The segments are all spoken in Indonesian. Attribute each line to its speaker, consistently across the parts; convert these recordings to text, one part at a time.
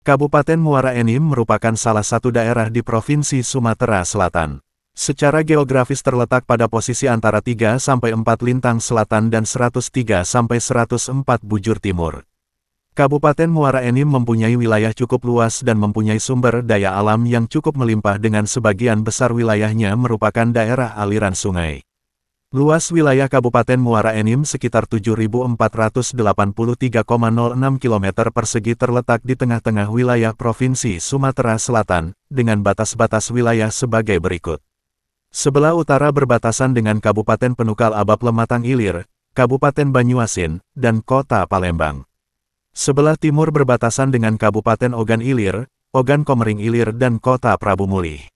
Speaker 1: Kabupaten Muara Enim merupakan salah satu daerah di Provinsi Sumatera Selatan. Secara geografis terletak pada posisi antara 3-4 lintang selatan dan 103-104 bujur timur. Kabupaten Muara Enim mempunyai wilayah cukup luas dan mempunyai sumber daya alam yang cukup melimpah dengan sebagian besar wilayahnya merupakan daerah aliran sungai. Luas wilayah Kabupaten Muara Enim sekitar 7.483,06 km persegi terletak di tengah-tengah wilayah Provinsi Sumatera Selatan, dengan batas-batas wilayah sebagai berikut. Sebelah utara berbatasan dengan Kabupaten Penukal Abab Lematang Ilir, Kabupaten Banyuasin, dan Kota Palembang. Sebelah timur berbatasan dengan Kabupaten Ogan Ilir, Ogan Komering Ilir dan Kota Prabu Mulih.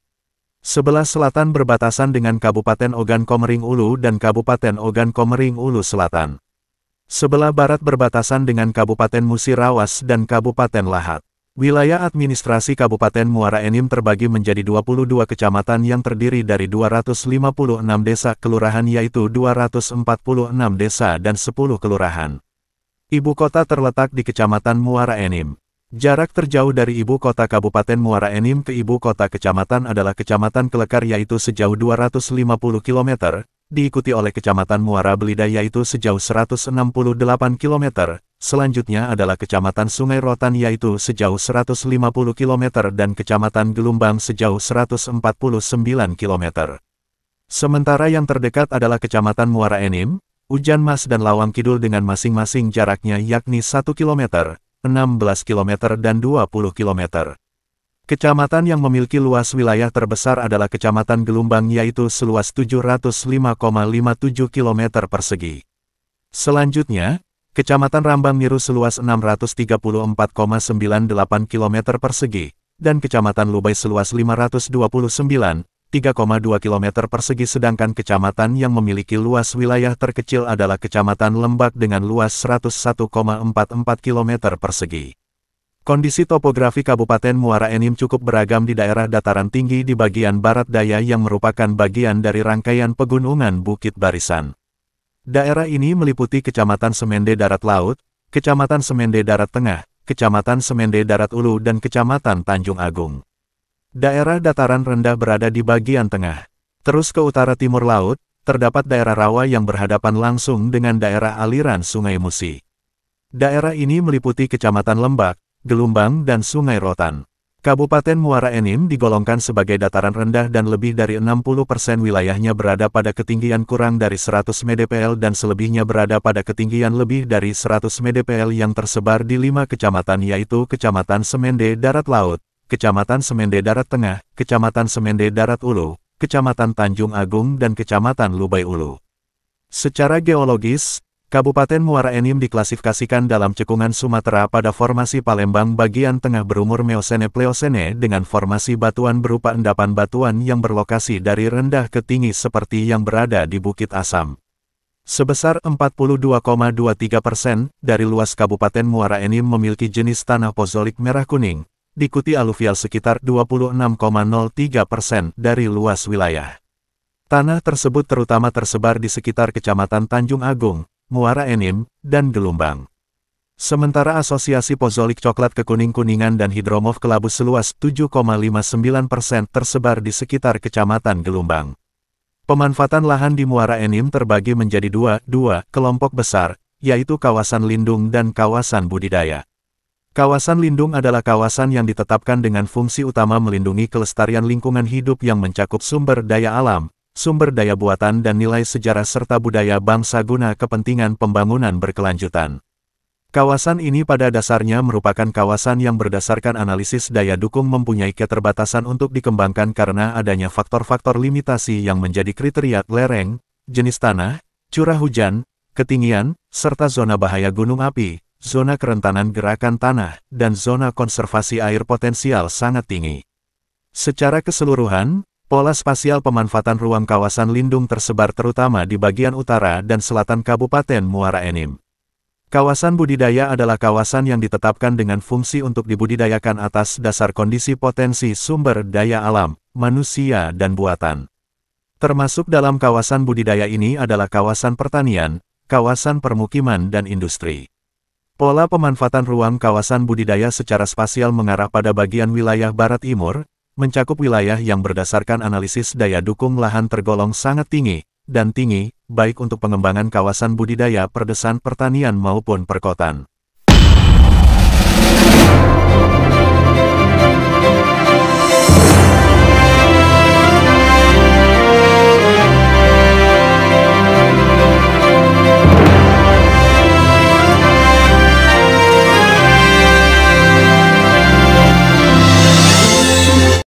Speaker 1: Sebelah selatan berbatasan dengan Kabupaten Ogan Komering Ulu dan Kabupaten Ogan Komering Ulu Selatan. Sebelah barat berbatasan dengan Kabupaten Musirawas dan Kabupaten Lahat. Wilayah administrasi Kabupaten Muara Enim terbagi menjadi 22 kecamatan yang terdiri dari 256 desa kelurahan yaitu 246 desa dan 10 kelurahan. Ibu kota terletak di Kecamatan Muara Enim. Jarak terjauh dari ibu kota Kabupaten Muara Enim ke ibu kota kecamatan adalah Kecamatan Kelekar yaitu sejauh 250 km, diikuti oleh Kecamatan Muara Belida yaitu sejauh 168 km, selanjutnya adalah Kecamatan Sungai Rotan yaitu sejauh 150 km dan Kecamatan Gelumbang sejauh 149 km. Sementara yang terdekat adalah Kecamatan Muara Enim, Ujan Mas dan Lawang Kidul dengan masing-masing jaraknya yakni 1 km, 16 km dan 20 km. Kecamatan yang memiliki luas wilayah terbesar adalah Kecamatan Gelumbang yaitu seluas 705,57 km persegi. Selanjutnya, Kecamatan Rambang Miru seluas 634,98 km persegi, dan Kecamatan Lubai seluas 529,3,2 km persegi sedangkan kecamatan yang memiliki luas wilayah terkecil adalah Kecamatan Lembak dengan luas 101,44 km persegi. Kondisi topografi Kabupaten Muara Enim cukup beragam di daerah dataran tinggi di bagian barat daya yang merupakan bagian dari rangkaian pegunungan Bukit Barisan. Daerah ini meliputi Kecamatan Semende Darat Laut, Kecamatan Semende Darat Tengah, Kecamatan Semende Darat Ulu dan Kecamatan Tanjung Agung. Daerah dataran rendah berada di bagian tengah. Terus ke utara timur laut, terdapat daerah rawa yang berhadapan langsung dengan daerah aliran Sungai Musi. Daerah ini meliputi Kecamatan Lembak, Gelumbang dan Sungai Rotan. Kabupaten Muara Enim digolongkan sebagai dataran rendah dan lebih dari 60% wilayahnya berada pada ketinggian kurang dari 100 mdpl dan selebihnya berada pada ketinggian lebih dari 100 mdpl yang tersebar di 5 kecamatan yaitu Kecamatan Semende Darat Laut, Kecamatan Semende Darat Tengah, Kecamatan Semende Darat Ulu, Kecamatan Tanjung Agung dan Kecamatan Lubai Ulu. Secara geologis, Kabupaten Muara Enim diklasifikasikan dalam cekungan Sumatera pada formasi Palembang bagian tengah berumur Meosene-Pleosene dengan formasi batuan berupa endapan batuan yang berlokasi dari rendah ke tinggi seperti yang berada di Bukit Asam. Sebesar 42,23% dari luas Kabupaten Muara Enim memiliki jenis tanah pozolik merah kuning, diikuti aluvial sekitar 26,03% dari luas wilayah. Tanah tersebut terutama tersebar di sekitar Kecamatan Tanjung Agung, Muara Enim, dan Gelumbang. Sementara asosiasi pozolik coklat kekuning-kuningan dan hidromorf kelabu seluas 7,59% tersebar di sekitar Kecamatan Gelumbang. Pemanfaatan lahan di Muara Enim terbagi menjadi dua kelompok besar, yaitu kawasan lindung dan kawasan budidaya. Kawasan lindung adalah kawasan yang ditetapkan dengan fungsi utama melindungi kelestarian lingkungan hidup yang mencakup sumber daya alam, sumber daya buatan dan nilai sejarah serta budaya bangsa guna kepentingan pembangunan berkelanjutan. Kawasan ini pada dasarnya merupakan kawasan yang berdasarkan analisis daya dukung mempunyai keterbatasan untuk dikembangkan karena adanya faktor-faktor limitasi yang menjadi kriteria lereng, jenis tanah, curah hujan, ketinggian, serta zona bahaya gunung api, zona kerentanan gerakan tanah, dan zona konservasi air potensial sangat tinggi. Secara keseluruhan, pola spasial pemanfaatan ruang kawasan lindung tersebar terutama di bagian utara dan selatan Kabupaten Muara Enim. Kawasan budidaya adalah kawasan yang ditetapkan dengan fungsi untuk dibudidayakan atas dasar kondisi potensi sumber daya alam, manusia dan buatan. Termasuk dalam kawasan budidaya ini adalah kawasan pertanian, kawasan permukiman dan industri. Pola pemanfaatan ruang kawasan budidaya secara spasial mengarah pada bagian wilayah barat timur, mencakup wilayah yang berdasarkan analisis daya dukung lahan tergolong sangat tinggi, dan tinggi, baik untuk pengembangan kawasan budidaya perdesan pertanian maupun perkotaan.